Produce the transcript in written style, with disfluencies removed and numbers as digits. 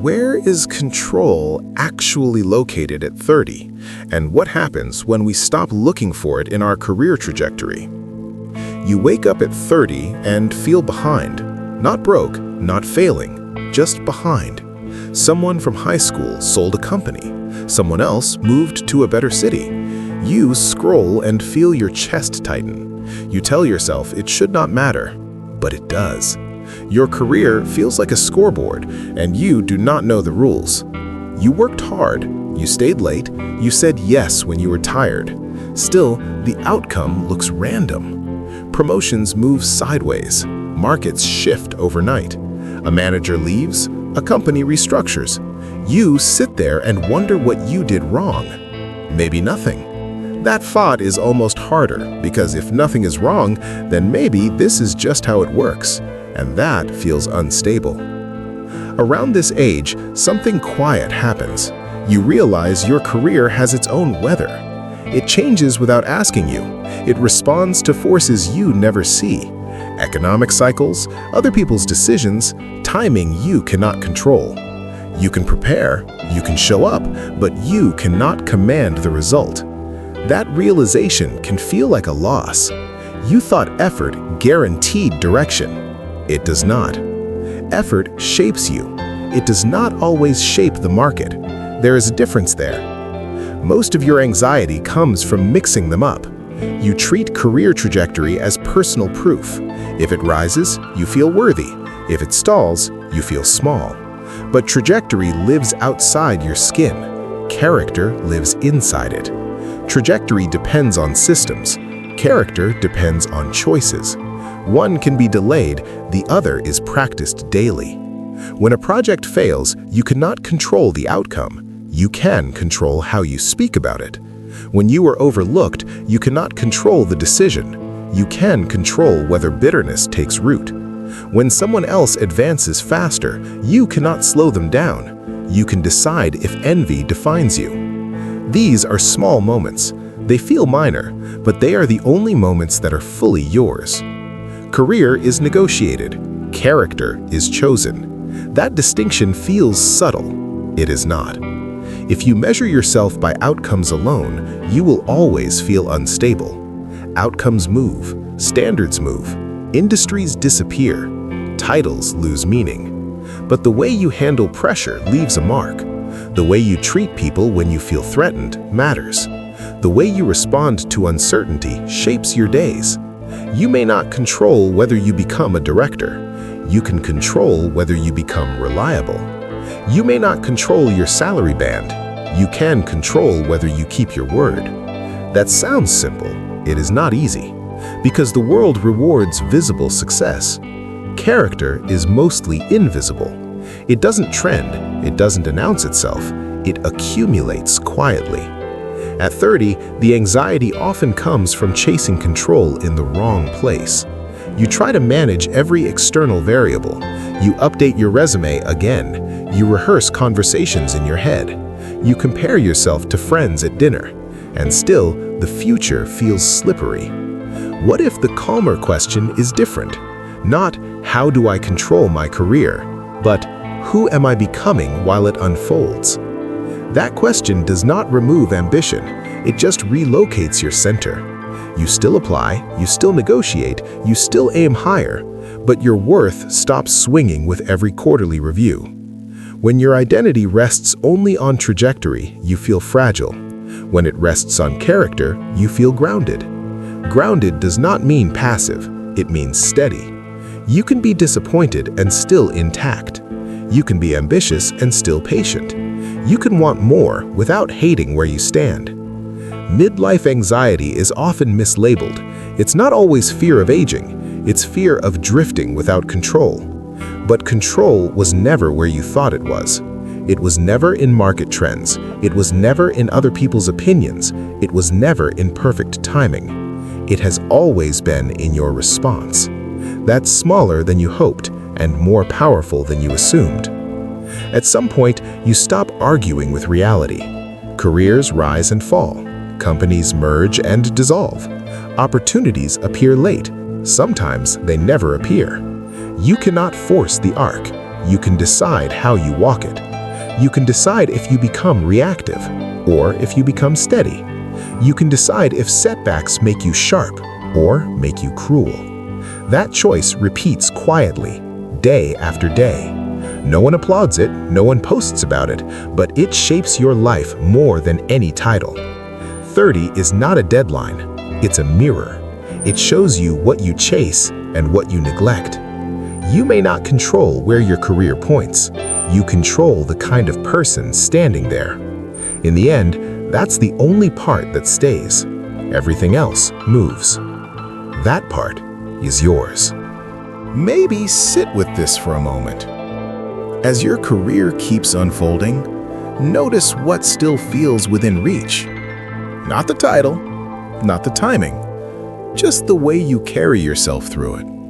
Where is control actually located at 30? And what happens when we stop looking for it in our career trajectory? You wake up at 30 and feel behind. Not broke, not failing, just behind. Someone from high school sold a company. Someone else moved to a better city. You scroll and feel your chest tighten. You tell yourself it should not matter, but it does. Your career feels like a scoreboard, and you do not know the rules. You worked hard, you stayed late, you said yes when you were tired. Still, the outcome looks random. Promotions move sideways, markets shift overnight. A manager leaves, a company restructures. You sit there and wonder what you did wrong. Maybe nothing. That thought is almost harder, because if nothing is wrong, then maybe this is just how it works. And that feels unstable. Around this age, something quiet happens. You realize your career has its own weather. It changes without asking you. It responds to forces you never see. Economic cycles, other people's decisions, timing you cannot control. You can prepare, you can show up, but you cannot command the result. That realization can feel like a loss. You thought effort guaranteed direction. It does not. Effort shapes you. It does not always shape the market. There is a difference there. Most of your anxiety comes from mixing them up. You treat career trajectory as personal proof. If it rises, you feel worthy. If it stalls, you feel small. But trajectory lives outside your skin. Character lives inside it. Trajectory depends on systems. Character depends on choices. One can be delayed, the other is practiced daily. When a project fails, you cannot control the outcome. You can control how you speak about it. When you are overlooked, you cannot control the decision. You can control whether bitterness takes root. When someone else advances faster, you cannot slow them down. You can decide if envy defines you. These are small moments. They feel minor, but they are the only moments that are fully yours. Career is negotiated. Character is chosen. That distinction feels subtle. It is not. If you measure yourself by outcomes alone, you will always feel unstable. Outcomes move, standards move, industries disappear, titles lose meaning. But the way you handle pressure leaves a mark. The way you treat people when you feel threatened matters. The way you respond to uncertainty shapes your days. You may not control whether you become a director. You can control whether you become reliable. You may not control your salary band. You can control whether you keep your word. That sounds simple. It is not easy, because the world rewards visible success. Character is mostly invisible. It doesn't trend. It doesn't announce itself. It accumulates quietly. At 30, the anxiety often comes from chasing control in the wrong place. You try to manage every external variable. You update your resume again. You rehearse conversations in your head. You compare yourself to friends at dinner. And still, the future feels slippery. What if the calmer question is different? Not, how do I control my career? But, who am I becoming while it unfolds? That question does not remove ambition, it just relocates your center. You still apply, you still negotiate, you still aim higher, but your worth stops swinging with every quarterly review. When your identity rests only on trajectory, you feel fragile. When it rests on character, you feel grounded. Grounded does not mean passive, it means steady. You can be disappointed and still intact. You can be ambitious and still patient. You can want more without hating where you stand. Midlife anxiety is often mislabeled. It's not always fear of aging, it's fear of drifting without control. But control was never where you thought it was. It was never in market trends. It was never in other people's opinions. It was never in perfect timing. It has always been in your response. That's smaller than you hoped and more powerful than you assumed. At some point, you stop arguing with reality. Careers rise and fall. Companies merge and dissolve. Opportunities appear late. Sometimes they never appear. You cannot force the arc. You can decide how you walk it. You can decide if you become reactive or if you become steady. You can decide if setbacks make you sharp or make you cruel. That choice repeats quietly, day after day. No one applauds it, no one posts about it, but it shapes your life more than any title. 30 is not a deadline, it's a mirror. It shows you what you chase and what you neglect. You may not control where your career points. You control the kind of person standing there. In the end, that's the only part that stays. Everything else moves. That part is yours. Maybe sit with this for a moment. As your career keeps unfolding, notice what still feels within reach. Not the title, not the timing, just the way you carry yourself through it.